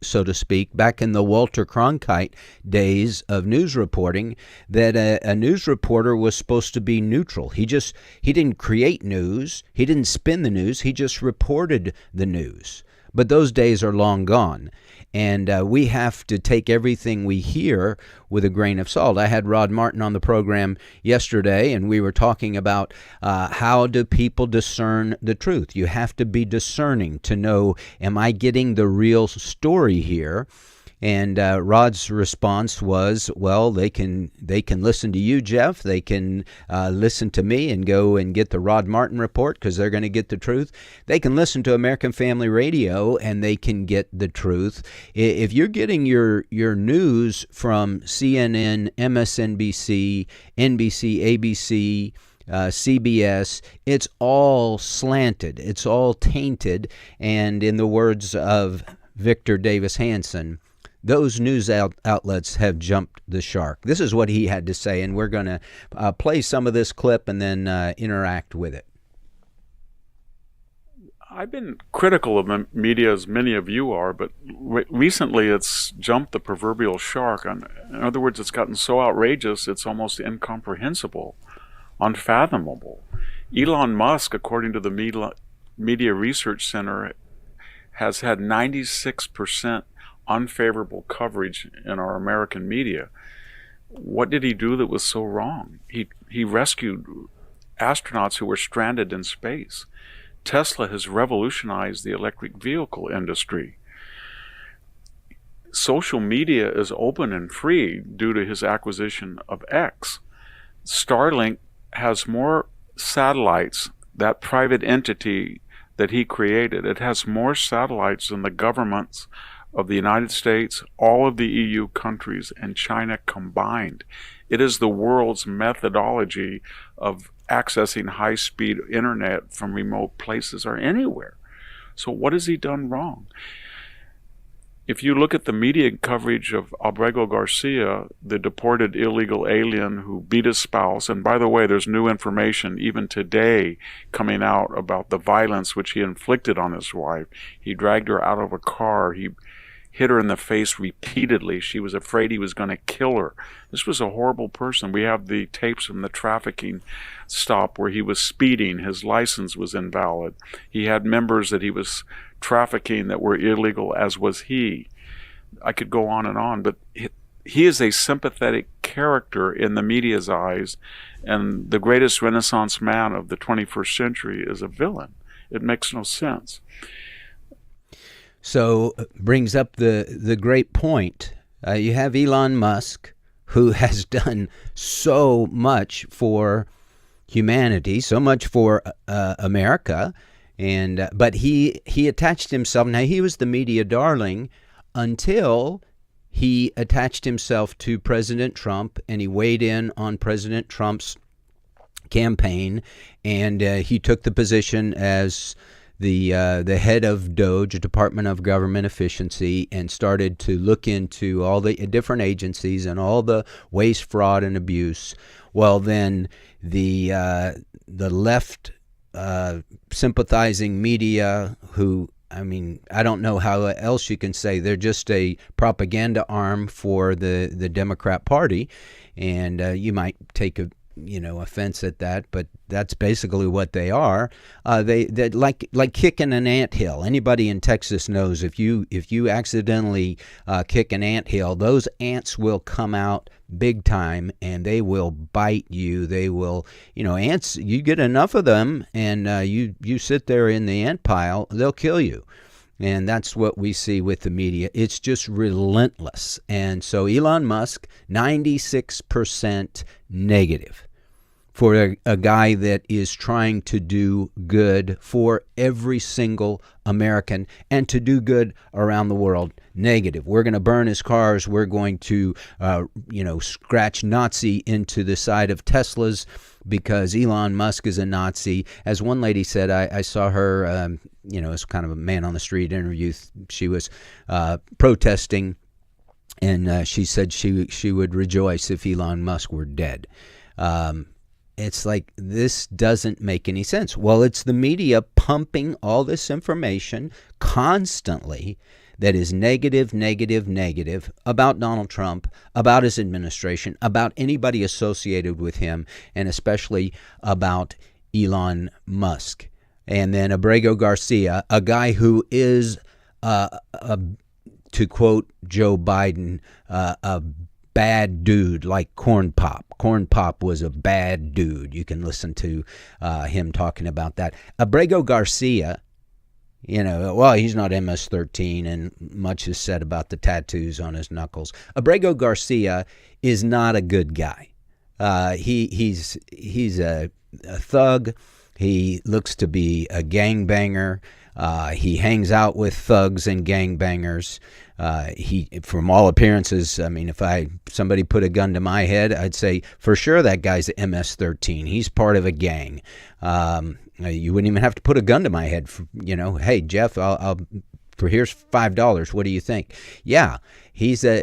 so to speak, back in the Walter Cronkite days of news reporting, that a news reporter was supposed to be neutral. He didn't create news. He didn't spin the news. He just reported the news. But those days are long gone. And we have to take everything we hear with a grain of salt. I had Rod Martin on the program yesterday, and we were talking about how do people discern the truth. You have to be discerning to know, am I getting the real story here? And Rod's response was, well, they can listen to you, Jeff. They can listen to me and go and get the Rod Martin report because they're going to get the truth. They can listen to American Family Radio and they can get the truth. If you're getting your news from CNN, MSNBC, NBC, ABC, CBS, it's all slanted. It's all tainted. And in the words of Victor Davis Hanson, those news outlets have jumped the shark. This is what he had to say, and we're going to play some of this clip and then interact with it. I've been critical of media, as many of you are, but recently it's jumped the proverbial shark. In other words, it's gotten so outrageous, it's almost incomprehensible, unfathomable. Elon Musk, according to the Media Research Center, has had 96% unfavorable coverage in our American media. What did he do that was so wrong? He rescued astronauts who were stranded in space. Tesla has revolutionized the electric vehicle industry. Social media is open and free due to his acquisition of X. Starlink has more satellites, that private entity that he created. It has more satellites than the governments of the United States, all of the EU countries, and China combined. It is the world's methodology of accessing high-speed internet from remote places or anywhere. So what has he done wrong? If you look at the media coverage of Abrego Garcia, the deported illegal alien who beat his spouse, and by the way, there's new information even today coming out about the violence which he inflicted on his wife. He dragged her out of a car. He hit her in the face repeatedly. She was afraid he was going to kill her. This was a horrible person. We have the tapes from the trafficking stop where he was speeding. His license was invalid. He had members that he was trafficking that were illegal, as was he. I could go on, but he is a sympathetic character in the media's eyes, and the greatest Renaissance man of the 21st century is a villain. It makes no sense. So brings up the great point. You have Elon Musk, who has done so much for humanity, so much for America, but he attached himself. Now, he was the media darling until he attached himself to President Trump, and he weighed in on President Trump's campaign, and he took the position as the head of DOGE, Department of Government Efficiency, and started to look into all the different agencies and all the waste, fraud, and abuse. Well, then the left sympathizing media, who, I mean, I don't know how else you can say, they're just a propaganda arm for the Democrat Party, and you might take offense at that, but that's basically what they are. They like kicking an anthill. Anybody in Texas knows if you accidentally kick an anthill, those ants will come out big time and they will bite you. They will, ants. You get enough of them, and you sit there in the ant pile, they'll kill you. And that's what we see with the media. It's just relentless. And so Elon Musk, 96% negative for a guy that is trying to do good for every single American and to do good around the world. Negative. We're going to burn his cars. We're going to, scratch Nazi into the side of Teslas because Elon Musk is a Nazi. As one lady said, I saw her, as kind of a man on the street interview. She was protesting, and she said she would rejoice if Elon Musk were dead. It's like, this doesn't make any sense. Well, it's the media pumping all this information constantly that is negative, negative, negative about Donald Trump, about his administration, about anybody associated with him, and especially about Elon Musk. And then Abrego Garcia, a guy who is, to quote Joe Biden, a bad dude like Corn Pop. Corn Pop was a bad dude. You can listen to him talking about that. Abrego Garcia, well, he's not MS-13, and much is said about the tattoos on his knuckles. Abrego Garcia is not a good guy. He's a thug. He looks to be a gangbanger. He hangs out with thugs and gangbangers. He, from all appearances, I mean, if somebody put a gun to my head, I'd say for sure that guy's MS-13. He's part of a gang. You wouldn't even have to put a gun to my head. Hey Jeff, here's $5. What do you think? Yeah, he's an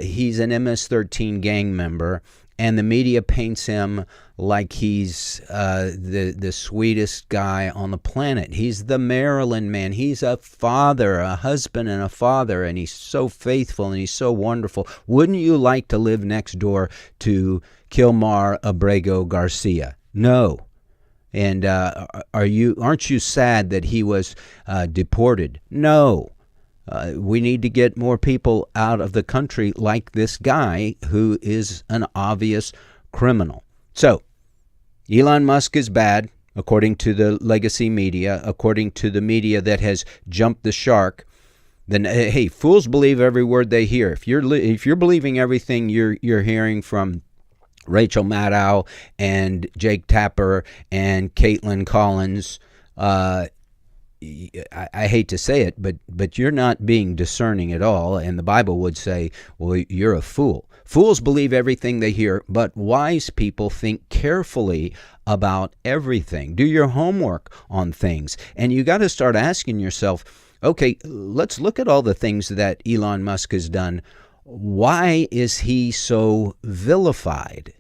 MS-13 gang member. And the media paints him like he's the sweetest guy on the planet. He's the Maryland man. He's a father, a husband and a father, and he's so faithful and he's so wonderful. Wouldn't you like to live next door to Kilmar Abrego Garcia? No. And aren't you sad that he was deported? No. We need to get more people out of the country like this guy who is an obvious criminal. So, Elon Musk is bad, according to the legacy media, according to the media that has jumped the shark. Then, hey, fools believe every word they hear. If you're believing everything you're hearing from Rachel Maddow and Jake Tapper and Caitlin Collins, I hate to say it, but you're not being discerning at all. And the Bible would say, well, you're a fool. Fools believe everything they hear, but wise people think carefully about everything. Do your homework on things. And you got to start asking yourself, okay, let's look at all the things that Elon Musk has done. Why is he so vilified?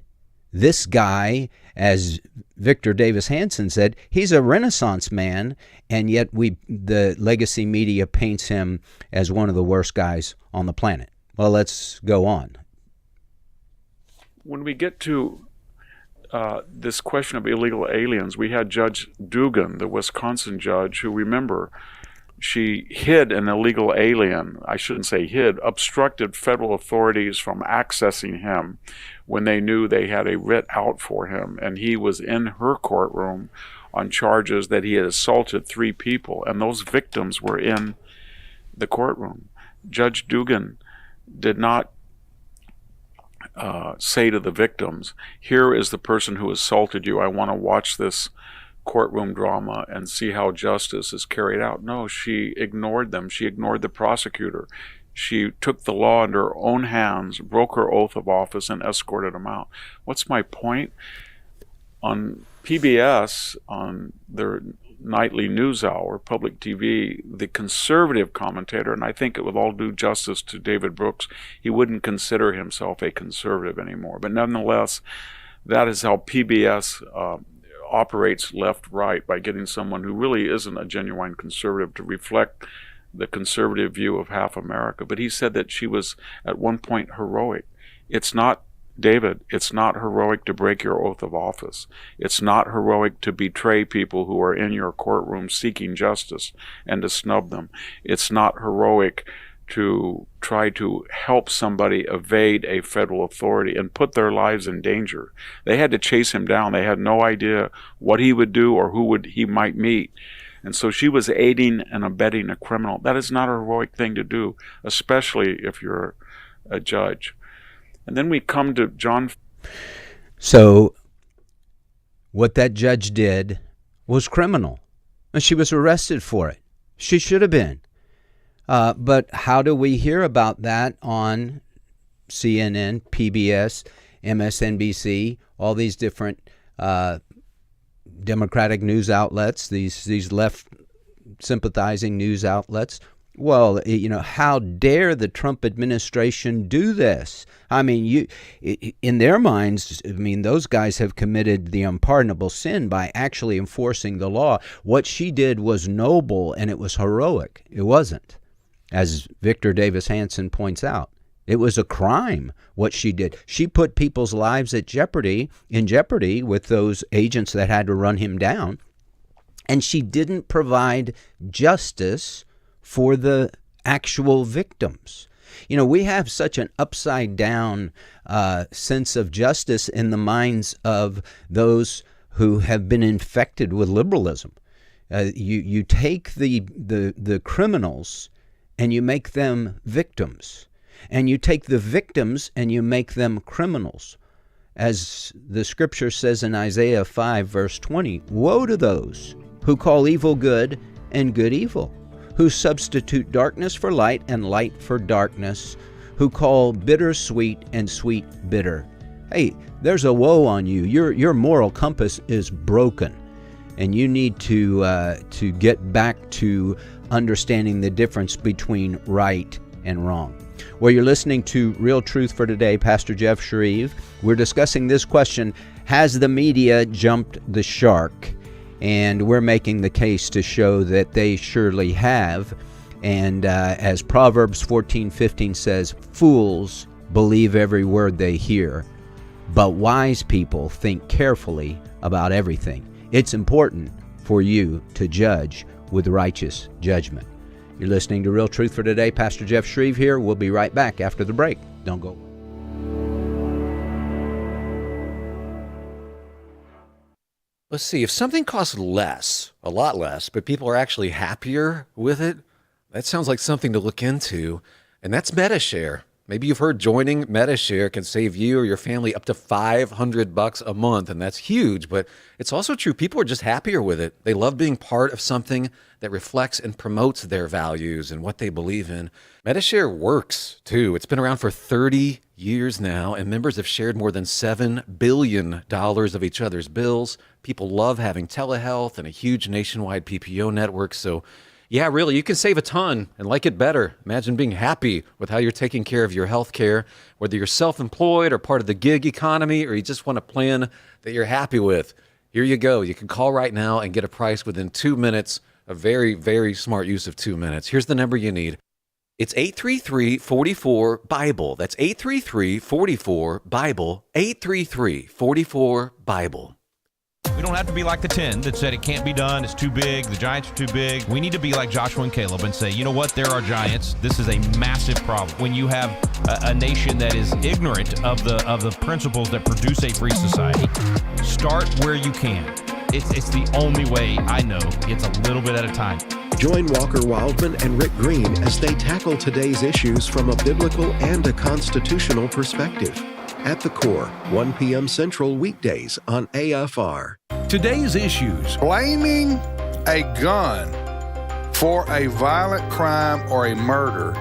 This guy, as Victor Davis Hanson said, he's a Renaissance man, and yet the legacy media paints him as one of the worst guys on the planet. Well, let's go on. When we get to this question of illegal aliens, we had Judge Dugan, the Wisconsin judge, who, remember, she hid an illegal alien. I shouldn't say hid, obstructed federal authorities from accessing him when they knew they had a writ out for him. And he was in her courtroom on charges that he had assaulted 3 people, and those victims were in the courtroom. Judge Dugan did not say to the victims, here is the person who assaulted you. I want to watch this courtroom drama and see how justice is carried out. No, she ignored them. She ignored the prosecutor. She took the law into her own hands, broke her oath of office, and escorted him out. What's my point? On PBS, on their nightly news hour, public TV, the conservative commentator, and I think it with all due justice to David Brooks, he wouldn't consider himself a conservative anymore. But nonetheless, that is how PBS operates left-right, by getting someone who really isn't a genuine conservative to reflect the conservative view of half America. But he said that she was at one point heroic. It's not, David, it's not heroic to break your oath of office. It's not heroic to betray people who are in your courtroom seeking justice and to snub them. It's not heroic to try to help somebody evade a federal authority and put their lives in danger. They had to chase him down. They had no idea what he would do or he might meet. And so she was aiding and abetting a criminal. That is not a heroic thing to do, especially if you're a judge. And then we come to John. So what that judge did was criminal, and she was arrested for it. She should have been. But how do we hear about that on CNN, PBS, MSNBC, all these different Democratic news outlets, these left sympathizing news outlets? Well, how dare the Trump administration do this? I mean, in their minds, those guys have committed the unpardonable sin by actually enforcing the law. What she did was noble and it was heroic. It wasn't. as Victor Davis Hanson points out. It was a crime what she did. She put people's lives in jeopardy with those agents that had to run him down. And she didn't provide justice for the actual victims. You know, we have such an upside down sense of justice in the minds of those who have been infected with liberalism. You take the criminals and you make them victims. And you take the victims and you make them criminals. As the scripture says in Isaiah 5, verse 20, woe to those who call evil good and good evil, who substitute darkness for light and light for darkness, who call bitter sweet and sweet bitter. Hey, there's a woe on you. Your moral compass is broken, and you need to get back to understanding the difference between right and wrong. Well, you're listening to Real Truth for Today, Pastor Jeff Schreve. We're discussing this question, has the media jumped the shark? And we're making the case to show that they surely have. And as Proverbs 14:15 says, fools believe every word they hear, but wise people think carefully about everything. It's important for you to judge with righteous judgment. You're listening to Real Truth for Today. Pastor Jeff Schreve here. We'll be right back after the break. Don't go. Let's see, if something costs less, a lot less, but people are actually happier with it, that sounds like something to look into, and that's MediShare. Maybe you've heard joining MediShare can save you or your family up to $500 a month, and that's huge, but it's also true. People are just happier with it. They love being part of something that reflects and promotes their values and what they believe in. MediShare works, too. It's been around for 30 years now, and members have shared more than $7 billion of each other's bills. People love having telehealth and a huge nationwide PPO network, so yeah, really, you can save a ton and like it better. Imagine being happy with how you're taking care of your health care, whether you're self-employed or part of the gig economy, or you just want a plan that you're happy with. Here you go. You can call right now and get a price within 2 minutes, a very, very smart use of 2 minutes. Here's the number you need. It's 833-44-BIBLE. That's 833-44-BIBLE, 833-44-BIBLE. We don't have to be like the 10 that said it can't be done, it's too big, the giants are too big. We need to be like Joshua and Caleb and say, you know what, there are giants. This is a massive problem. When you have a nation that is ignorant of the principles that produce a free society, start where you can. It's the only way I know. It's a little bit at a time. Join Walker Wildman and Rick Green as they tackle today's issues from a biblical and a constitutional perspective. At the Core, 1 p.m. Central weekdays on AFR. Today's issues. Blaming a gun for a violent crime or a murder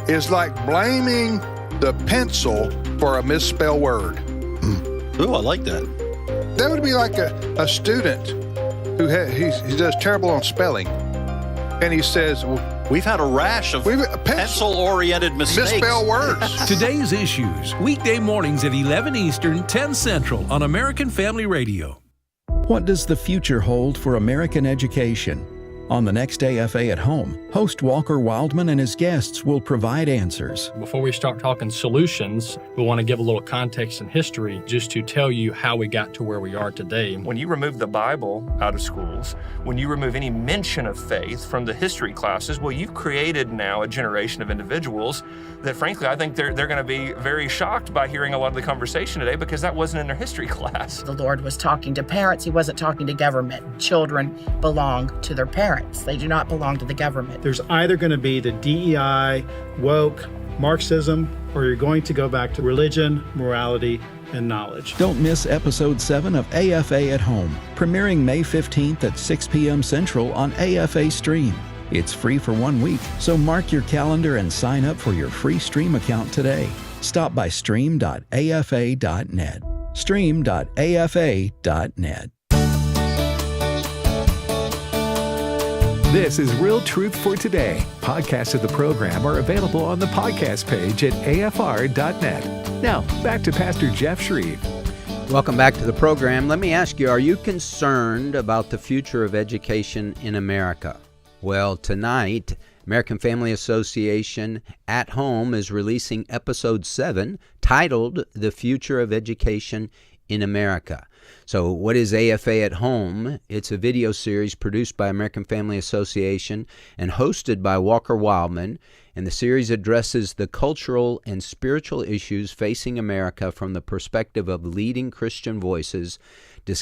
is like blaming the pencil for a misspelled word. Ooh, I like that. That would be like a student who he does terrible on spelling, and he says, well, We've had a rash of pencil-oriented mistakes. Misspelled words. Today's issues. Weekday mornings at 11 Eastern, 10 Central on American Family Radio. What does the future hold for American education? On the next AFA at Home, host Walker Wildman and his guests will provide answers. Before we start talking solutions, we want to give a little context and history just to tell you how we got to where we are today. When you remove the Bible out of schools, when you remove any mention of faith from the history classes, well, you've created now a generation of individuals that, frankly, I think they're going to be very shocked by hearing a lot of the conversation today because that wasn't in their history class. The Lord was talking to parents. He wasn't talking to government. Children belong to their parents. They do not belong to the government. There's either going to be the DEI, woke, Marxism, or you're going to go back to religion, morality, and knowledge. Don't miss Episode 7 of AFA at Home, premiering May 15th at 6 p.m. Central on AFA Stream. It's free for 1 week, so mark your calendar and sign up for your free Stream account today. Stop by stream.afa.net. stream.afa.net. This is Real Truth for Today. Podcasts of the program are available on the podcast page at afr.net. Now, back to Pastor Jeff Schreve. Welcome back to the program. Let me ask you, are you concerned about the future of education in America? Well, tonight, American Family Association at Home is releasing episode 7 titled The Future of Education in America. So what is AFA at Home? It's a video series produced by American Family Association and hosted by Walker Wildman, and the series addresses the cultural and spiritual issues facing America from the perspective of leading Christian voices. The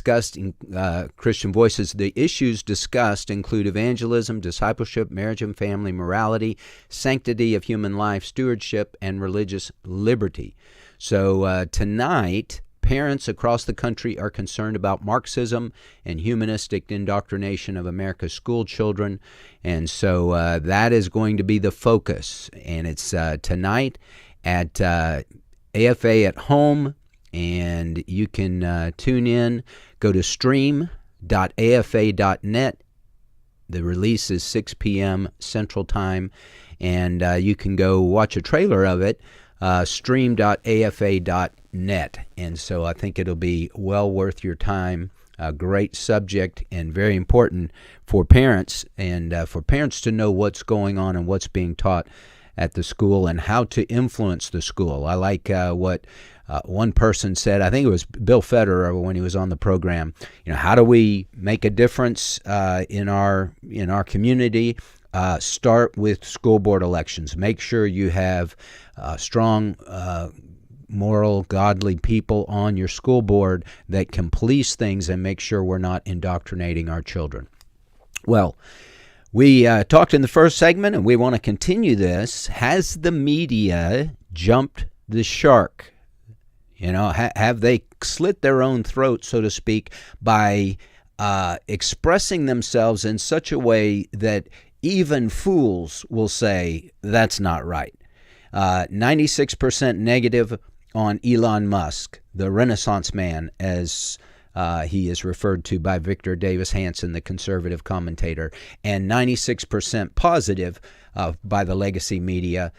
issues discussed include evangelism, discipleship, marriage and family, morality, sanctity of human life, stewardship, and religious liberty. So tonight, parents across the country are concerned about Marxism and humanistic indoctrination of America's school children. And so that is going to be the focus. And it's tonight at AFA at Home. And you can tune in, go to stream.afa.net. The release is 6 p.m. Central Time. And you can go watch a trailer of it, stream.afa.net. And so I think it'll be well worth your time. A great subject and very important for parents, and for parents to know what's going on and what's being taught at the school and how to influence the school. I like what one person said. I think it was Bill Federer when he was on the program. How do we make a difference in our community? Start with school board elections. Make sure you have strong, moral, godly people on your school board that can police things and make sure we're not indoctrinating our children. Well, we talked in the first segment, and we want to continue this. Has the media jumped the shark? Have they slit their own throat, so to speak, by expressing themselves in such a way that even fools will say that's not right? 96% negative on Elon Musk, the Renaissance man, as he is referred to by Victor Davis Hanson, the conservative commentator, and 96% positive by the legacy media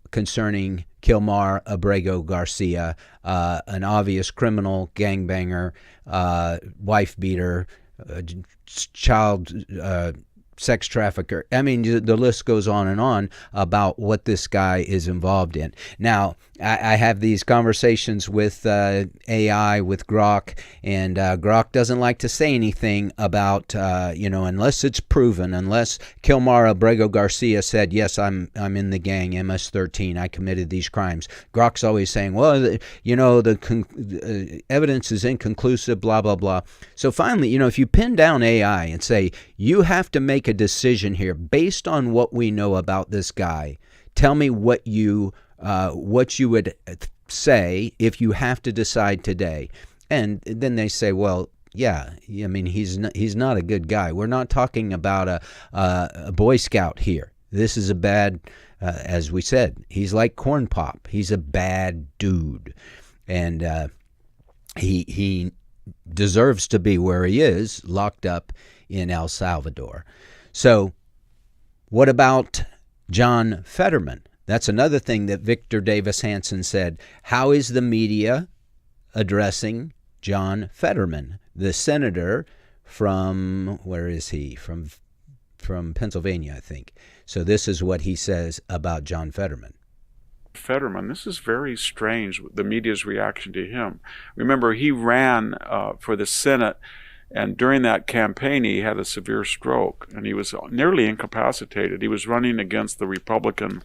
concerning Kilmar Abrego Garcia, an obvious criminal, gangbanger, wife beater, child sex trafficker. I mean, the list goes on and on about what this guy is involved in. Now, I have these conversations with AI, with Grok, and Grok doesn't like to say anything about, unless it's proven, unless Kilmar Abrego Garcia said, yes, I'm in the gang, MS-13, I committed these crimes. Grok's always saying, well, the evidence is inconclusive, blah, blah, blah. So finally, if you pin down AI and say, you have to make a decision here based on what we know about this guy, tell me what you would say if you have to decide today. And then they say, well, yeah, I mean, he's not a good guy. We're not talking about a Boy Scout here. This is a bad, as we said, he's like Corn Pop. He's a bad dude. And he deserves to be where he is, locked up in El Salvador. So what about John Fetterman? That's another thing that Victor Davis Hanson said. How is the media addressing John Fetterman, the senator from, where is he? From Pennsylvania, I think. So this is what he says about John Fetterman. Fetterman, this is very strange, the media's reaction to him. Remember, he ran for the Senate, and during that campaign, he had a severe stroke, and he was nearly incapacitated. He was running against the Republican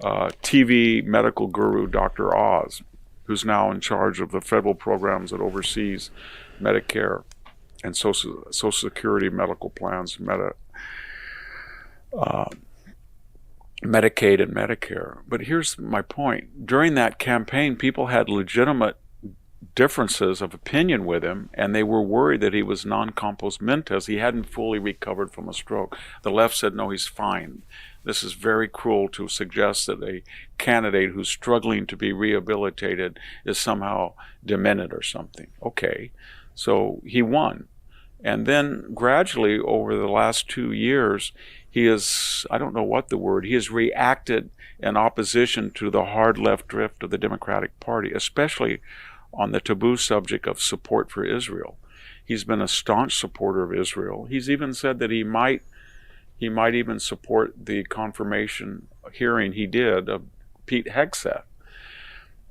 TV medical guru, Dr. Oz, who's now in charge of the federal programs that oversees Medicare and Social Security medical plans, Medicaid and Medicare. But here's my point. During that campaign, people had legitimate differences of opinion with him, and they were worried that he was non-compos mentis. He hadn't fully recovered from a stroke. The left said, no, he's fine. This is very cruel to suggest that a candidate who's struggling to be rehabilitated is somehow demented or something. Okay, so he won. And then gradually over the last 2 years, he has, I don't know what the word, he has reacted in opposition to the hard left drift of the Democratic Party, especially on the taboo subject of support for Israel. He's been a staunch supporter of Israel. He's even said that he He might even support the confirmation hearing he did of Pete Hegseth.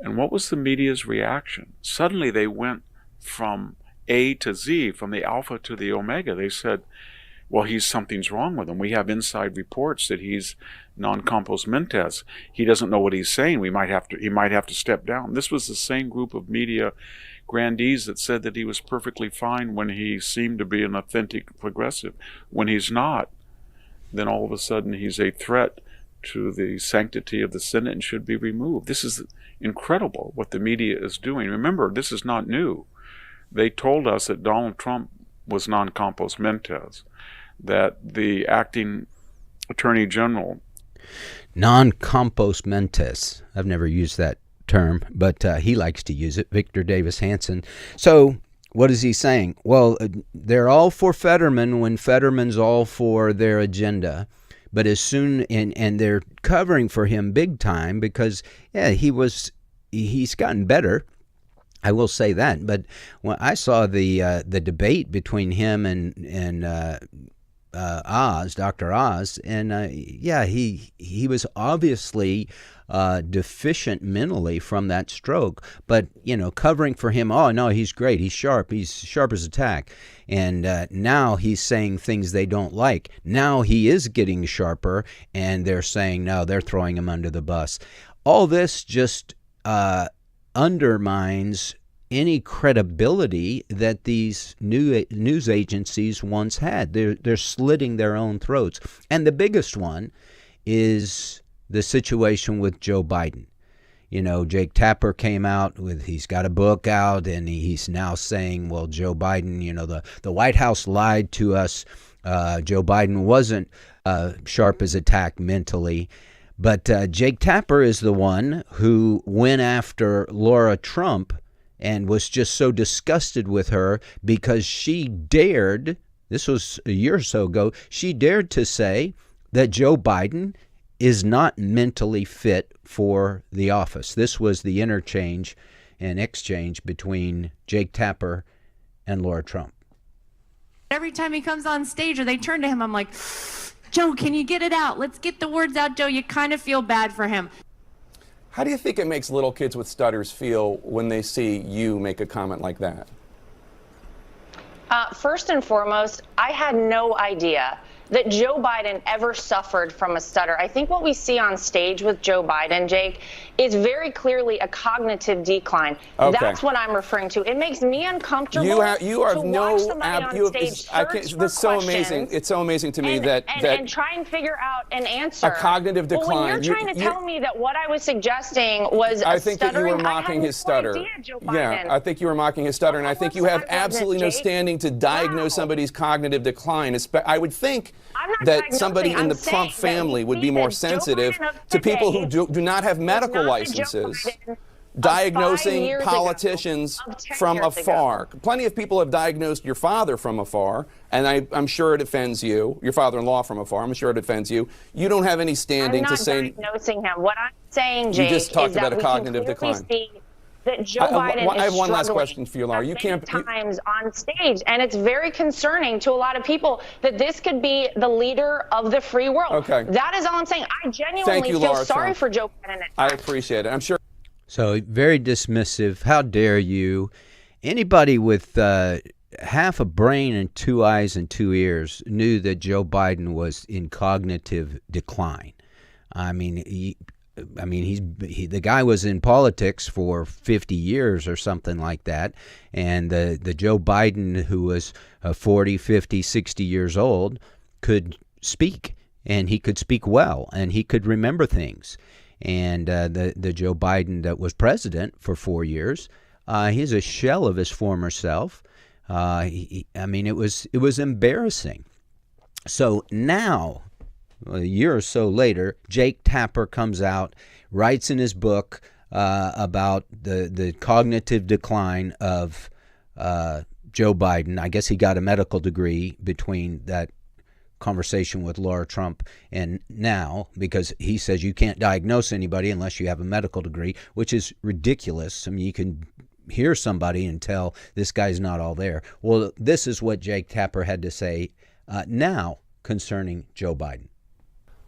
And what was the media's reaction? Suddenly they went from A to Z, from the alpha to the omega. They said, well, something's wrong with him. We have inside reports that he's non-compos mentis. He doesn't know what he's saying. He might have to step down. This was the same group of media grandees that said that he was perfectly fine when he seemed to be an authentic progressive. When he's not, then all of a sudden he's a threat to the sanctity of the Senate and should be removed. This is incredible what the media is doing. Remember, this is not new. They told us that Donald Trump was non-compos mentis, that the acting attorney general... Non-compos mentis. I've never used that term, but he likes to use it, Victor Davis Hanson. So what is he saying? Well, they're all for Fetterman when Fetterman's all for their agenda. But as soon, and they're covering for him big time because, yeah, he's gotten better. I will say that. But when I saw the debate between him and Oz, Dr. Oz, and yeah, he was obviously deficient mentally from that stroke. But, covering for him, oh, no, he's great. He's sharp as a tack. And now he's saying things they don't like. Now he is getting sharper, and they're saying, no, they're throwing him under the bus. All this just undermines any credibility that these news agencies once had. They're slitting their own throats. And the biggest one is the situation with Joe Biden. Jake Tapper came out he's got a book out, and he's now saying, well, Joe Biden, the White House lied to us. Joe Biden wasn't sharp as a tack mentally. But Jake Tapper is the one who went after Laura Trump and was just so disgusted with her because she dared, this was a year or so ago, she dared to say that Joe Biden is not mentally fit for the office. This was the interchange and exchange between Jake Tapper and Laura Trump. Every time he comes on stage or they turn to him, I'm like, Joe, can you get it out? Let's get the words out, Joe. You kind of feel bad for him. How do you think it makes little kids with stutters feel when they see you make a comment like that? First and foremost, I had no idea that Joe Biden ever suffered from a stutter. I think what we see on stage with Joe Biden, Jake, is very clearly a cognitive decline. Okay. That's what I'm referring to. It makes me uncomfortable you are to watch somebody on stage that's so amazing. It's so amazing to me that try and figure out an answer. A cognitive decline. Well, when you're trying to tell me that what I was suggesting was I think that you were mocking his stutter. Yeah, I think you were mocking his stutter, and I think you have absolutely no standing to diagnose somebody's cognitive decline. I would think that somebody in the Trump family would be more sensitive to people who do not have medical licenses diagnosing politicians from afar. Plenty of people have diagnosed your father from afar, and I'm sure it offends you. Your father-in-law from afar. I'm sure it offends you. You don't have any standing to say. I'm not diagnosing him. What I'm saying, Jake, you just talked is about that a cognitive decline. That Joe Biden I have is one last question for you, Laura. You can't times on stage, and it's very concerning to a lot of people that this could be the leader of the free world. Okay. That is all I'm saying. I genuinely feel sorry for Joe Biden. I appreciate it. I'm sure. So very dismissive. How dare you? Anybody with half a brain and 2 eyes and 2 ears knew that Joe Biden was in cognitive decline. The guy was in politics for 50 years or something like that. And the Joe Biden who was 40, 50, 60 years old could speak, and he could speak well, and he could remember things. And the Joe Biden that was president for 4 years, he's a shell of his former self. It was embarrassing. So now, a year or so later, Jake Tapper comes out, writes in his book about the cognitive decline of Joe Biden. I guess he got a medical degree between that conversation with Laura Trump and now, because he says you can't diagnose anybody unless you have a medical degree, which is ridiculous. I mean, you can hear somebody and tell this guy's not all there. Well, this is what Jake Tapper had to say now concerning Joe Biden?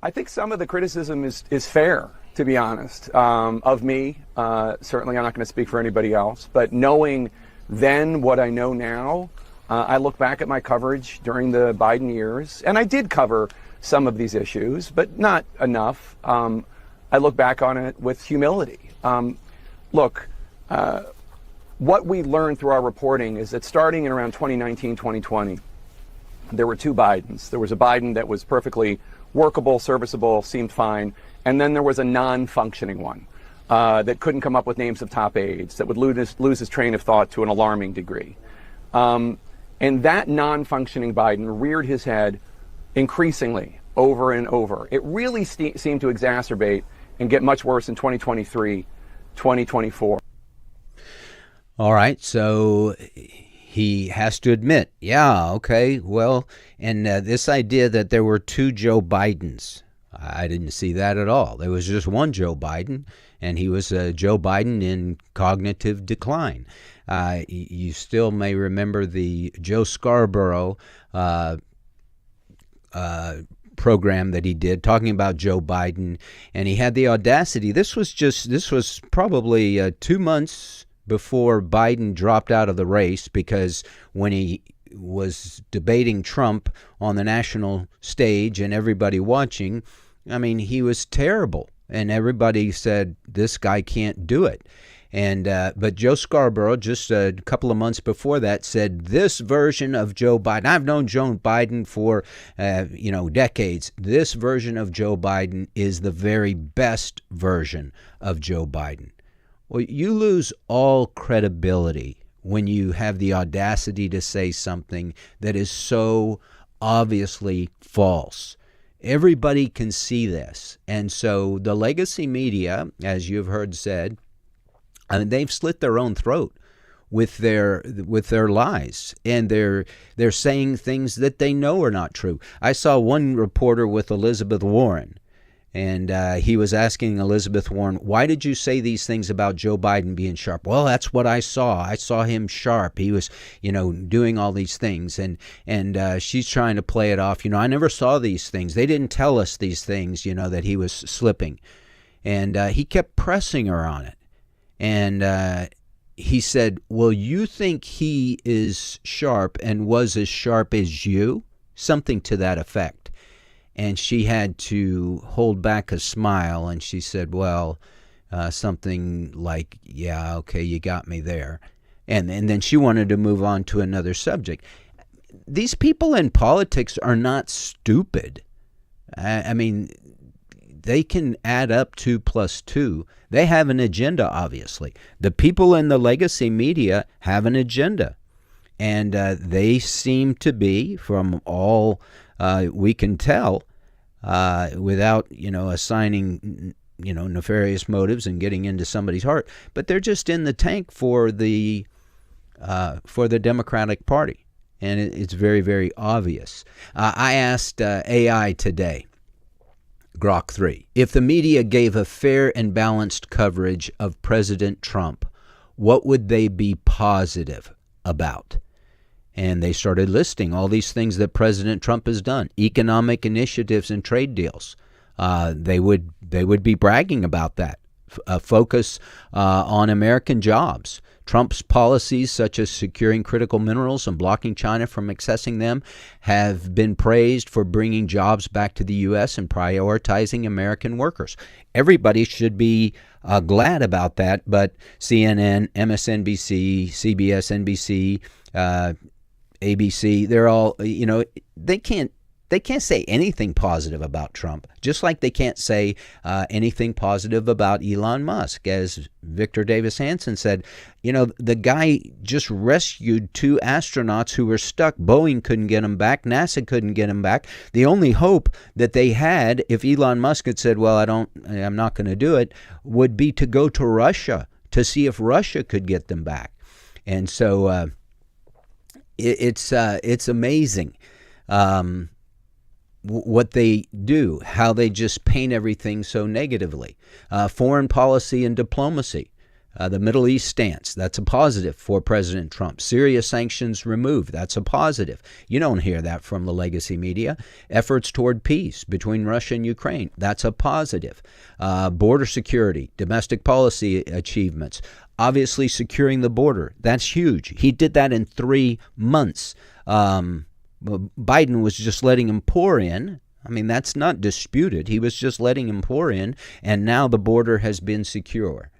I think some of the criticism is fair, to be honest, of me. Certainly, I'm not going to speak for anybody else. But knowing then what I know now, I look back at my coverage during the Biden years, and I did cover some of these issues, but not enough. I look back on it with humility. Look, what we learned through our reporting is that starting in around 2019, 2020, there were two Bidens. There was a Biden that was perfectly workable, serviceable, seemed fine. And then there was a non-functioning one that couldn't come up with names of top aides, that would lose his train of thought to an alarming degree. And that non-functioning Biden reared his head increasingly over and over. It really seemed to exacerbate and get much worse in 2023, 2024. All right, so he has to admit, yeah, okay, well, and this idea that there were two Joe Bidens, I didn't see that at all. There was just one Joe Biden, and he was Joe Biden in cognitive decline. You still may remember the Joe Scarborough program that he did talking about Joe Biden, and he had the audacity. This was probably 2 months before Biden dropped out of the race, because when he was debating Trump on the national stage and everybody watching, I mean, he was terrible, and everybody said this guy can't do it. And but Joe Scarborough, just a couple of months before that, said this version of Joe Biden. I've known Joe Biden for decades. This version of Joe Biden is the very best version of Joe Biden. Well, you lose all credibility when you have the audacity to say something that is so obviously false. Everybody can see this. And so the legacy media, as you've heard said, they've slit their own throat with their lies, and they're saying things that they know are not true. I saw one reporter with Elizabeth Warren, and he was asking Elizabeth Warren, why did you say these things about Joe Biden being sharp? Well, that's what I saw. I saw him sharp. He was, doing all these things. And she's trying to play it off. I never saw these things. They didn't tell us these things, that he was slipping. And he kept pressing her on it. And he said, well, you think he is sharp and was as sharp as you? Something to that effect. And she had to hold back a smile, and she said, well, something like, yeah, okay, you got me there. And then she wanted to move on to another subject. These people in politics are not stupid. I mean, they can add up 2 + 2. They have an agenda, obviously. The people in the legacy media have an agenda. And they seem to be, from all we can tell, without, assigning, nefarious motives and getting into somebody's heart, but they're just in the tank for the Democratic Party. And it's very, very obvious. I asked AI today, Grok 3, if the media gave a fair and balanced coverage of President Trump, what would they be positive about? And they started listing all these things that President Trump has done, economic initiatives and trade deals. They would be bragging about that. A focus on American jobs. Trump's policies, such as securing critical minerals and blocking China from accessing them, have been praised for bringing jobs back to the U.S. and prioritizing American workers. Everybody should be glad about that, but CNN, MSNBC, CBS, NBC, ABC, they're all, they can't say anything positive about Trump, just like they can't say anything positive about Elon Musk. As Victor Davis Hanson said, the guy just rescued 2 astronauts who were stuck. Boeing couldn't get them back. NASA couldn't get them back. The only hope that they had, if Elon Musk had said, well, I'm not going to do it, would be to go to Russia to see if Russia could get them back. And so it's amazing what they do, how they just paint everything so negatively. Foreign policy and diplomacy. The Middle East stance, that's a positive for President Trump. Syria sanctions removed, that's a positive. You don't hear that from the legacy media. Efforts toward peace between Russia and Ukraine, that's a positive. Border security, domestic policy achievements, obviously securing the border, that's huge. He did that in 3 months. Biden was just letting him pour in. I mean, that's not disputed. He was just letting him pour in, and now the border has been secure.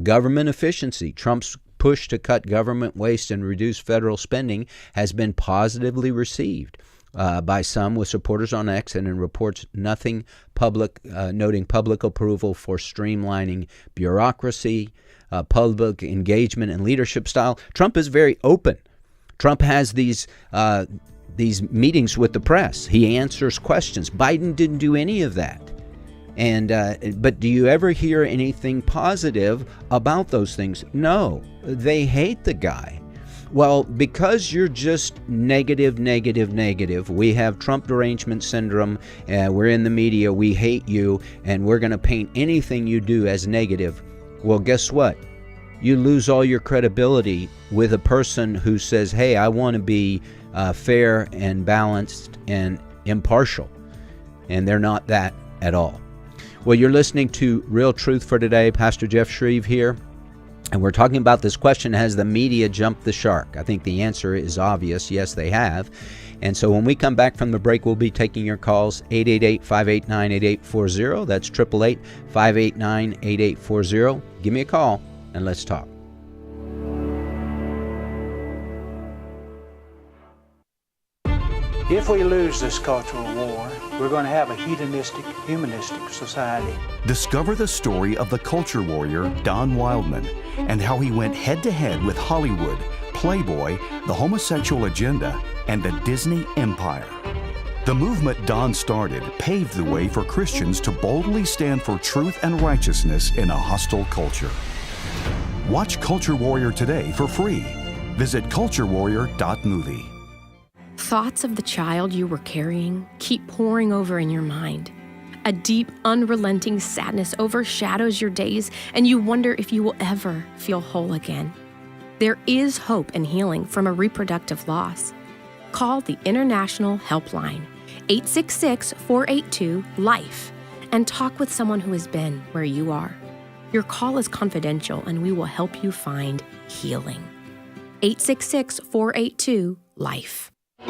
Government efficiency. Trump's push to cut government waste and reduce federal spending has been positively received by some, with supporters on X and in reports noting public approval for streamlining bureaucracy, public engagement, and leadership style. Trump is very open. Trump has these meetings with the press. He answers questions. Biden didn't do any of that. And but do you ever hear anything positive about those things? No, they hate the guy. Well, because you're just negative. We have Trump derangement syndrome. We're in the media. We hate you, and we're going to paint anything you do as negative. Well, guess what? You lose all your credibility with a person who says, hey, I want to be fair and balanced and impartial. And they're not that at all. Well, you're listening to Real Truth for Today. Pastor Jeff Schreve here. And we're talking about this question, has the media jumped the shark? I think the answer is obvious. Yes, they have. And so when we come back from the break, we'll be taking your calls, 888-589-8840. That's 888-589-8840. Give me a call and let's talk. If we lose this cultural war, we're going to have a hedonistic, humanistic society. Discover the story of the culture warrior Don Wildman and how he went head-to-head with Hollywood, Playboy, the homosexual agenda, and the Disney empire. The movement Don started paved the way for Christians to boldly stand for truth and righteousness in a hostile culture. Watch Culture Warrior today for free. Visit culturewarrior.movie. Thoughts of the child you were carrying keep pouring over in your mind. A deep, unrelenting sadness overshadows your days, and you wonder if you will ever feel whole again. There is hope and healing from a reproductive loss. Call the International Helpline, 866-482-LIFE, and talk with someone who has been where you are. Your call is confidential, and we will help you find healing. 866-482-LIFE.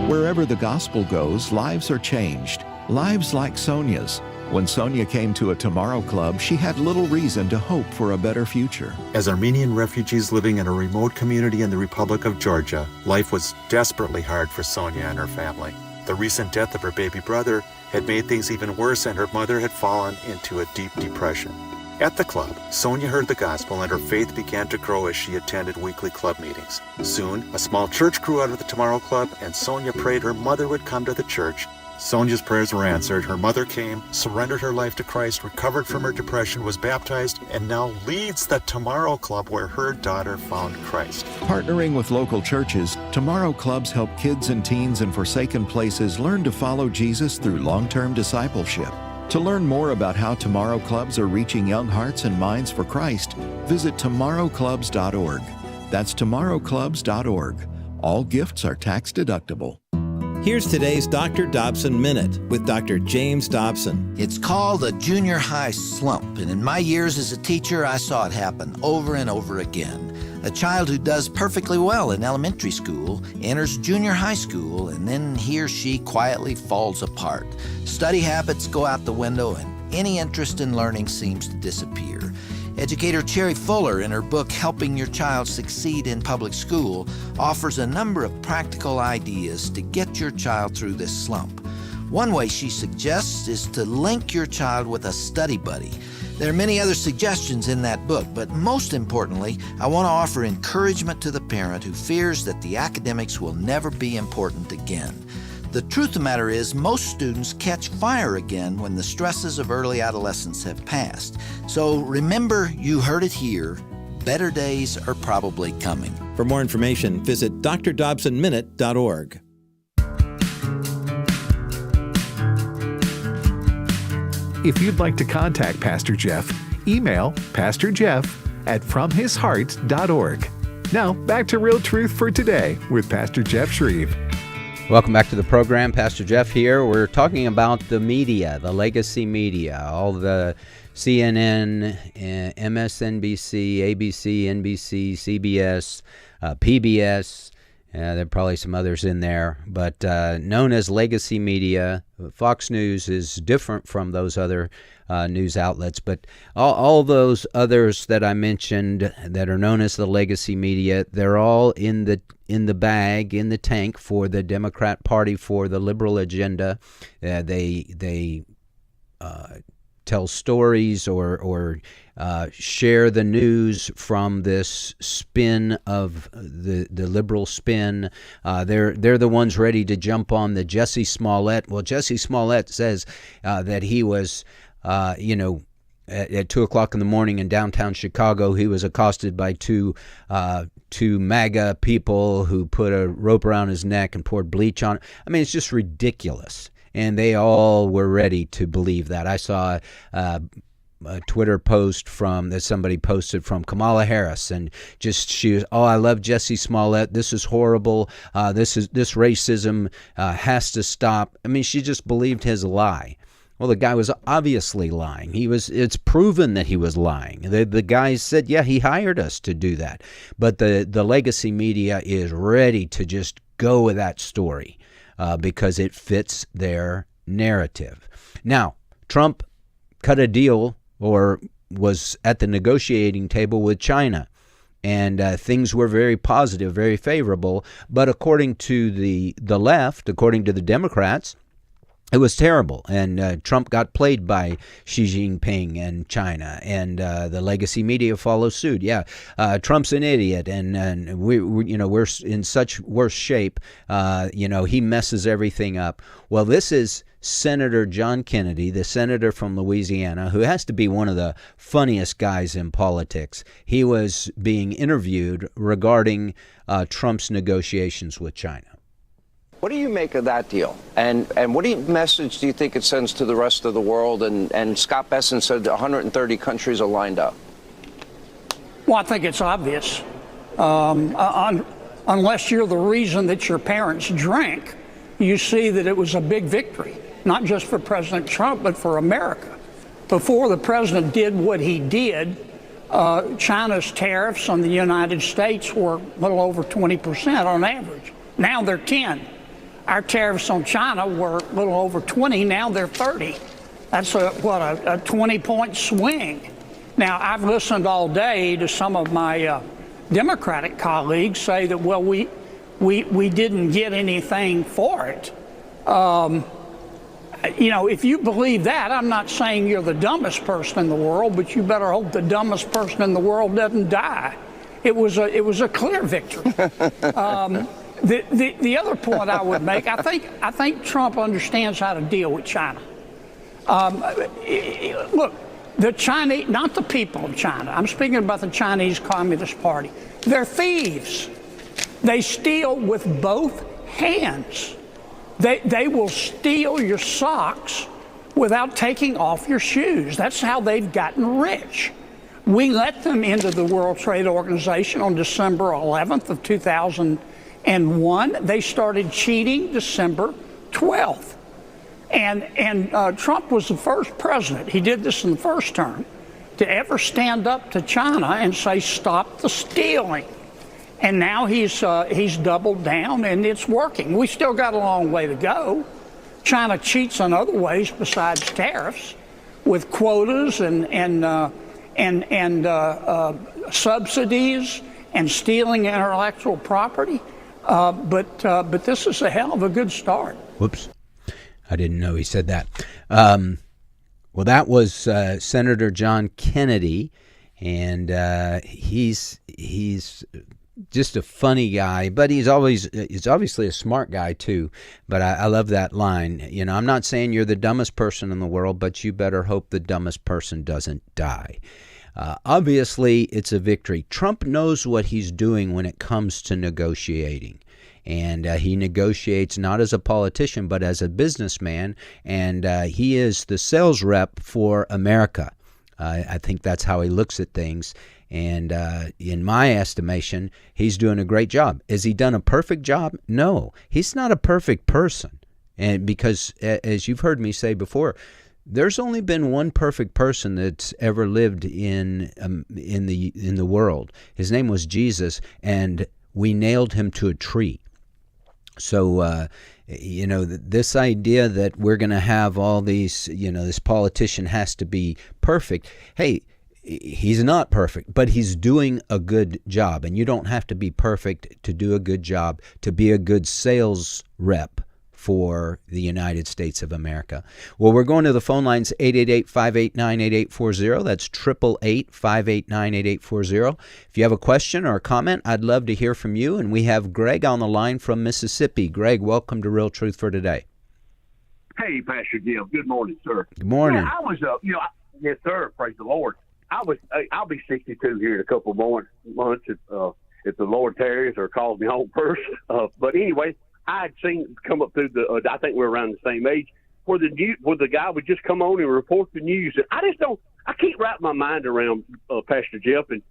Wherever the gospel goes, lives are changed. Lives like Sonia's. When Sonia came to a Tomorrow Club, she had little reason to hope for a better future. As Armenian refugees living in a remote community in the Republic of Georgia, life was desperately hard for Sonia and her family. The recent death of her baby brother had made things even worse, and her mother had fallen into a deep depression. At the club, Sonia heard the gospel and her faith began to grow as she attended weekly club meetings. Soon, a small church grew out of the Tomorrow Club, and Sonia prayed her mother would come to the church. Sonia's prayers were answered. Her mother came, surrendered her life to Christ, recovered from her depression, was baptized, and now leads the Tomorrow Club where her daughter found Christ. Partnering with local churches, Tomorrow Clubs help kids and teens in forsaken places learn to follow Jesus through long-term discipleship. To learn more about how Tomorrow Clubs are reaching young hearts and minds for Christ, visit tomorrowclubs.org. That's tomorrowclubs.org. All gifts are tax deductible. Here's today's Dr. Dobson Minute with Dr. James Dobson. It's called a junior high slump, and in my years as a teacher, I saw it happen over and over again. A child who does perfectly well in elementary school enters junior high school, and then he or she quietly falls apart. Study habits go out the window, and any interest in learning seems to disappear. Educator Cherry Fuller, in her book Helping Your Child Succeed in Public School, offers a number of practical ideas to get your child through this slump. One way she suggests is to link your child with a study buddy. There are many other suggestions in that book, but most importantly, I want to offer encouragement to the parent who fears that the academics will never be important again. The truth of the matter is, most students catch fire again when the stresses of early adolescence have passed. So remember, you heard it here, better days are probably coming. For more information, visit drdobsonminute.org. If you'd like to contact Pastor Jeff, email pastorjeff at FromHisHeart.org. Now, back to Real Truth for Today with Pastor Jeff Schreve. Welcome back to the program. Pastor Jeff here. We're talking about the media, the legacy media, all the CNN, MSNBC, ABC, NBC, CBS, PBS. There are probably some others in there, but known as legacy media. Fox News is different from those other news outlets, but all those others that I mentioned that are known as the legacy media, they're all in the bag, in the tank for the Democrat Party, for the liberal agenda. They tell stories or share the news from this spin of the liberal spin. They're the ones ready to jump on the Jussie Smollett. Well, Jussie Smollett says that he was, at 2 o'clock in the morning in downtown Chicago, he was accosted by two MAGA people who put a rope around his neck and poured bleach on it. I mean, it's just ridiculous. And they all were ready to believe that. I saw a Twitter post that somebody posted from Kamala Harris, and she was, I love Jussie Smollett. This is horrible. This racism has to stop. I mean, she just believed his lie. Well, the guy was obviously lying. It's proven that he was lying. The guy said, yeah, he hired us to do that. But the legacy media is ready to just go with that story. Because it fits their narrative. Now, Trump cut a deal or was at the negotiating table with China, and things were very positive, very favorable. But according to the left, according to the Democrats, it was terrible, and Trump got played by Xi Jinping and China, and the legacy media follows suit. Yeah, Trump's an idiot, and we're in such worse shape. He messes everything up. Well, this is Senator John Kennedy, the senator from Louisiana, who has to be one of the funniest guys in politics. He was being interviewed regarding Trump's negotiations with China. What do you make of that deal? And what message do you think it sends to the rest of the world? And Scott Besson said 130 countries are lined up. Well, I think it's obvious. Unless you're the reason that your parents drank, you see that it was a big victory, not just for President Trump, but for America. Before the president did what he did, China's tariffs on the United States were a little over 20% on average. Now they're 10. Our tariffs on China were a little over 20, now they're 30. That's a 20-point swing. Now, I've listened all day to some of my Democratic colleagues say that, well, we didn't get anything for it. If you believe that, I'm not saying you're the dumbest person in the world, but you better hope the dumbest person in the world doesn't die. It was a clear victory. The other point I would make, I think Trump understands how to deal with China. Look, the Chinese, not the people of China, I'm speaking about the Chinese Communist Party. They're thieves. They steal with both hands. They will steal your socks without taking off your shoes. That's how they've gotten rich. We let them into the World Trade Organization on December 11th of 2001. They started cheating December 12th. And Trump was the first president, he did this in the first term, to ever stand up to China and say, stop the stealing. And now he's doubled down, and it's working. We still got a long way to go. China cheats in other ways besides tariffs, with quotas and subsidies and stealing intellectual property. But this is a hell of a good start. Whoops. I didn't know he said that. Well, that was Senator John Kennedy, and he's just a funny guy, but he's obviously a smart guy too. But I love that line. I'm not saying you're the dumbest person in the world, but you better hope the dumbest person doesn't die. Obviously, it's a victory. Trump knows what he's doing when it comes to negotiating. And he negotiates not as a politician, but as a businessman. And he is the sales rep for America. I think that's how he looks at things. And in my estimation, he's doing a great job. Has he done a perfect job? No, he's not a perfect person. And because, as you've heard me say before, there's only been one perfect person that's ever lived in the world. His name was Jesus, and we nailed him to a tree. So, this idea that we're going to have all these, this politician has to be perfect. Hey, he's not perfect, but he's doing a good job. And you don't have to be perfect to do a good job, to be a good sales rep for the United States of America. Well, we're going to the phone lines, 888-589-8840. That's 888-589-8840. If you have a question or a comment, I'd love to hear from you. And we have Greg on the line from Mississippi. Greg, welcome to Real Truth for Today. Hey, Pastor Jim. Good morning, sir. Good morning. Yeah, I was, yes, sir. Praise the Lord. I'll be 62 here in a couple more months if the Lord tarries or calls me home first. But anyway, I had seen come up through I think we're around the same age, where the guy would just come on and report the news. And I can't wrap my mind around Pastor Jeff, and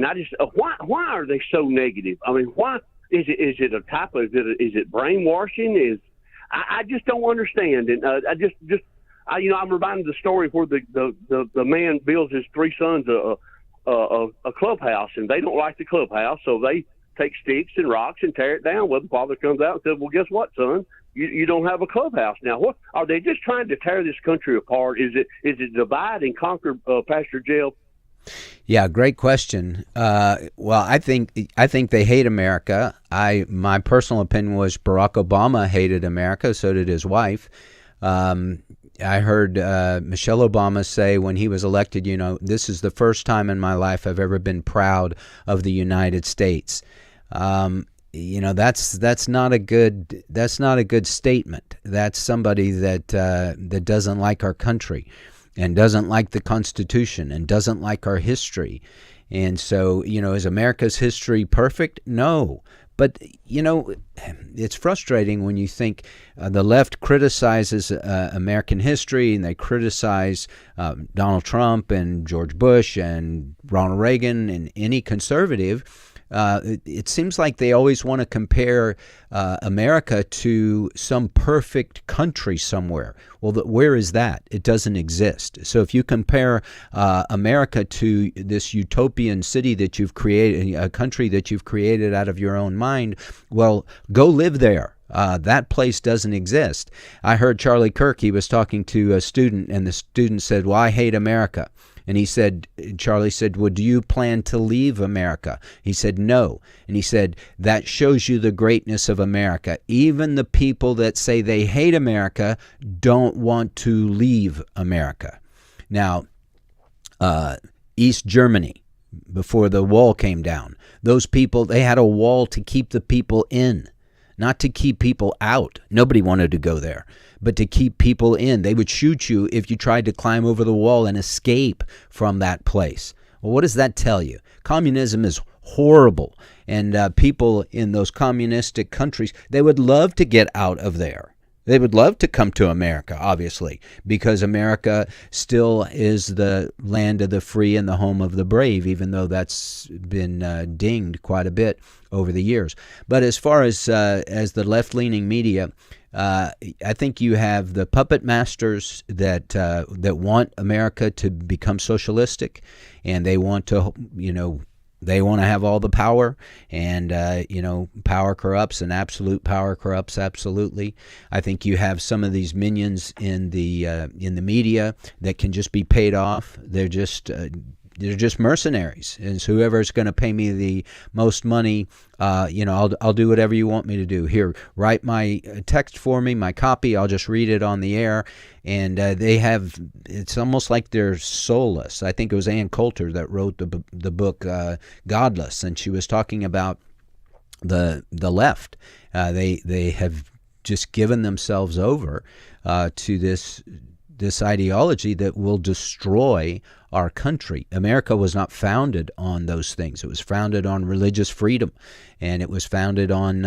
I just why are they so negative? I mean, why is it a type of is it brainwashing? I just don't understand, and I'm reminded the story where the man builds his three sons a clubhouse, and they don't like the clubhouse, so they take sticks and rocks and tear it down. Well, the father comes out and says, well, guess what, son? You don't have a clubhouse now. What are they just trying to tear this country apart? Is it divide and conquer, Pastor Jeff? Yeah, great question. Well, I think they hate America. My personal opinion was Barack Obama hated America. So did his wife. I heard Michelle Obama say when he was elected, this is the first time in my life I've ever been proud of the United States. That's not a good statement. That's somebody that doesn't like our country and doesn't like the Constitution and doesn't like our history. And so, is America's history perfect? No. But, it's frustrating when you think the left criticizes American history, and they criticize Donald Trump and George Bush and Ronald Reagan and any conservative. It seems like they always want to compare America to some perfect country somewhere. Well, where is that? It doesn't exist. So if you compare America to this utopian city that you've created, a country that you've created out of your own mind, well, go live there. That place doesn't exist. I heard Charlie Kirk, he was talking to a student, and the student said, well, I hate America. And Charlie said, well, do you plan to leave America? He said, no. And he said, that shows you the greatness of America. Even the people that say they hate America don't want to leave America. Now, East Germany, before the wall came down, those people, they had a wall to keep the people in, not to keep people out. Nobody wanted to go there, but to keep people in. They would shoot you if you tried to climb over the wall and escape from that place. Well, what does that tell you? Communism is horrible, and people in those communistic countries, they would love to get out of there. They would love to come to America, obviously, because America still is the land of the free and the home of the brave, even though that's been dinged quite a bit over the years. But as far as the left-leaning media, I think you have the puppet masters that want America to become socialistic, and they want to, they want to have all the power, and power corrupts, and absolute power corrupts absolutely. I think you have some of these minions in the media that can just be paid off. They're just mercenaries, and so whoever's going to pay me the most money, I'll do whatever you want me to do. Here, write my text for me, my copy. I'll just read it on the air, and it's almost like they're soulless. I think it was Ann Coulter that wrote the book Godless, and she was talking about the left. They have just given themselves over to this ideology that will destroy our country. America was not founded on those things. It was founded on religious freedom, and it was founded on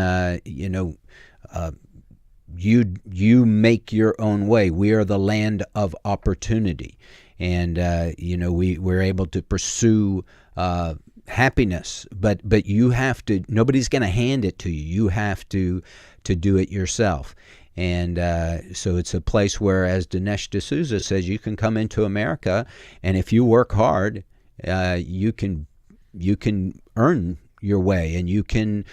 you make your own way. We are the land of opportunity, and we're able to pursue happiness, but you have to. Nobody's going to hand it to you. You have to do it yourself. And so it's a place where, as Dinesh D'Souza says, you can come into America, and if you work hard, you can earn your way, and you can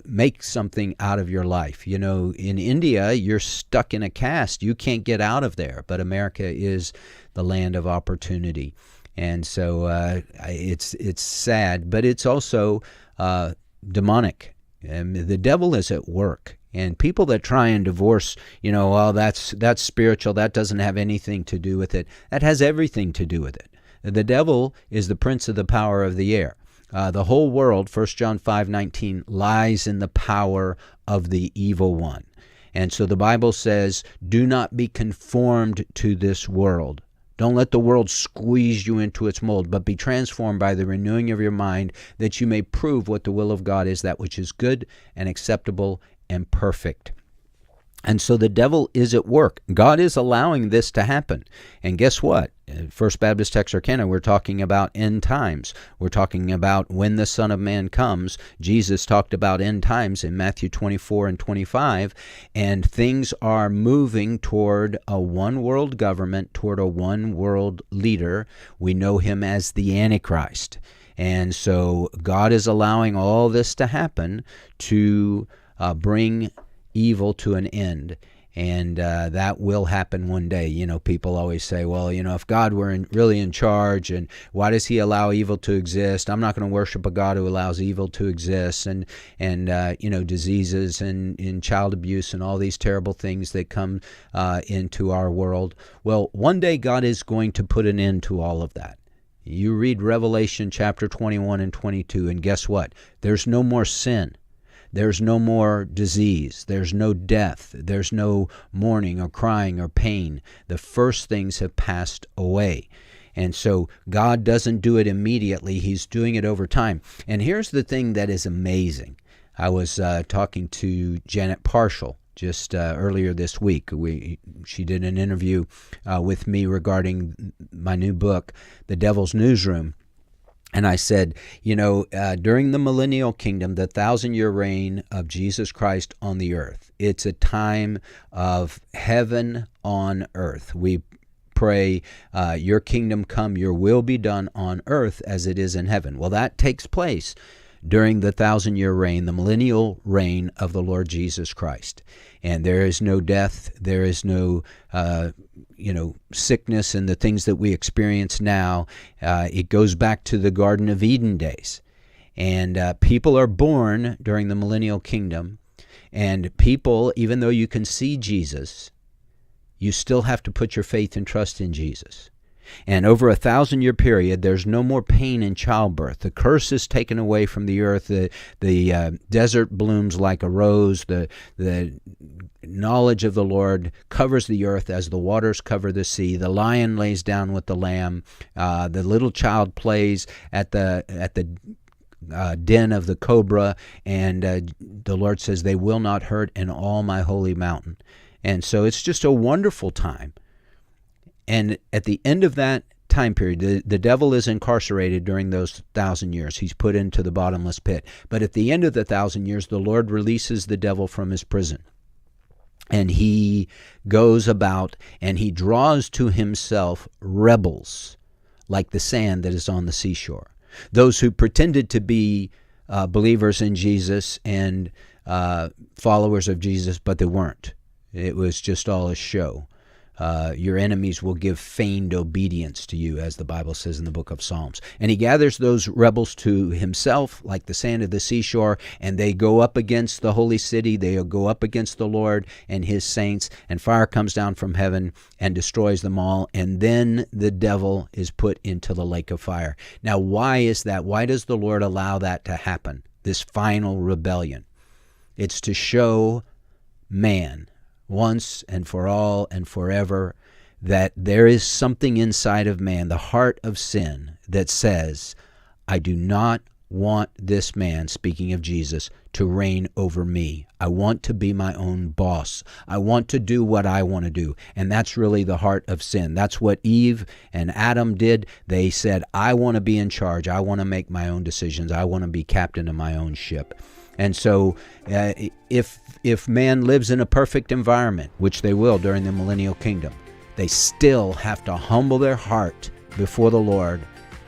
make something out of your life. You know, in India, you're stuck in a caste. You can't get out of there. But America is the land of opportunity. And so it's sad, but it's also demonic. And the devil is at work. And people that try and divorce, that's spiritual, that doesn't have anything to do with it. That has everything to do with it. The devil is the prince of the power of the air. The whole world, 1 John 5:19, lies in the power of the evil one. And so the Bible says, do not be conformed to this world. Don't let the world squeeze you into its mold, but be transformed by the renewing of your mind, that you may prove what the will of God is, that which is good and acceptable and perfect. And so the devil is at work. God is allowing this to happen. And guess what? First Baptist Texarkana, we're talking about end times. We're talking about when the Son of Man comes. Jesus talked about end times in Matthew 24 and 25. And things are moving toward a one-world government, toward a one-world leader. We know him as the Antichrist. And so God is allowing all this to happen to bring evil to an end, and that will happen one day. People always say, well, if God were really in charge, and why does he allow evil to exist? I'm not going to worship a God who allows evil to exist, and diseases and child abuse and all these terrible things that come into our world. Well, one day God is going to put an end to all of that. You read Revelation chapter 21 and 22, and guess what? There's no more sin. There's no more disease. There's no death. There's no mourning or crying or pain. The first things have passed away. And so God doesn't do it immediately. He's doing it over time. And here's the thing that is amazing. I was talking to Janet Parshall just earlier this week. She did an interview with me regarding my new book, The Devil's Newsroom. And I said, during the millennial kingdom, the 1,000-year reign of Jesus Christ on the earth, it's a time of heaven on earth. We pray, your kingdom come, your will be done on earth as it is in heaven. Well, that takes place during the 1,000-year reign, the millennial reign of the Lord Jesus Christ. And there is no death, there is no sickness and the things that we experience now. It goes back to the Garden of Eden days. And people are born during the millennial kingdom. And people, even though you can see Jesus, you still have to put your faith and trust in Jesus. And over a 1,000-year period, there's no more pain in childbirth. The curse is taken away from the earth. The desert blooms like a rose. The knowledge of the Lord covers the earth as the waters cover the sea. The lion lays down with the lamb. The little child plays at the den of the cobra. And the Lord says, they will not hurt in all my holy mountain. And so it's just a wonderful time. And at the end of that time period, the devil is incarcerated during those 1,000 years. He's put into the bottomless pit. But at the end of the 1,000 years, the Lord releases the devil from his prison. And he goes about and he draws to himself rebels like the sand that is on the seashore. Those who pretended to be believers in Jesus and followers of Jesus, but they weren't. It was just all a show. Your enemies will give feigned obedience to you, as the Bible says in the book of Psalms. And he gathers those rebels to himself like the sand of the seashore, and they go up against the holy city. They go up against the Lord and his saints, and fire comes down from heaven and destroys them all. And then the devil is put into the lake of fire. Now, why is that? Why does the Lord allow that to happen, this final rebellion? It's to show man once and for all and forever that there is something inside of man, the heart of sin, that says, I do not want this man, speaking of Jesus, to reign over me. I want to be my own boss. I want to do what I want to do. And that's really the heart of sin. That's what Eve and Adam did. They said, I want to be in charge. I want to make my own decisions. I want to be captain of my own ship. And so if man lives in a perfect environment, which they will during the millennial kingdom, they still have to humble their heart before the Lord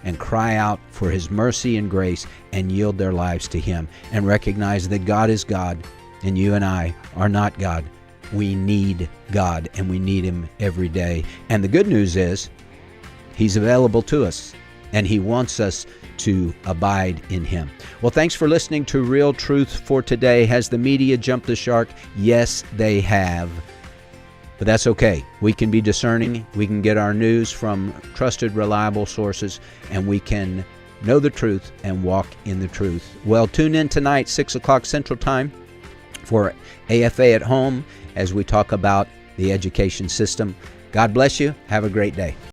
and cry out for his mercy and grace and yield their lives to him and recognize that God is God and you and I are not God. We need God and we need him every day. And the good news is he's available to us and he wants us to abide in him. Well, thanks for listening to Real Truth for today. Has the media jumped the shark? Yes, they have. But that's okay. We can be discerning. We can get our news from trusted, reliable sources, and we can know the truth and walk in the truth. Well, tune in tonight, 6 o'clock Central Time, for AFA at Home as we talk about the education system. God bless you. Have a great day.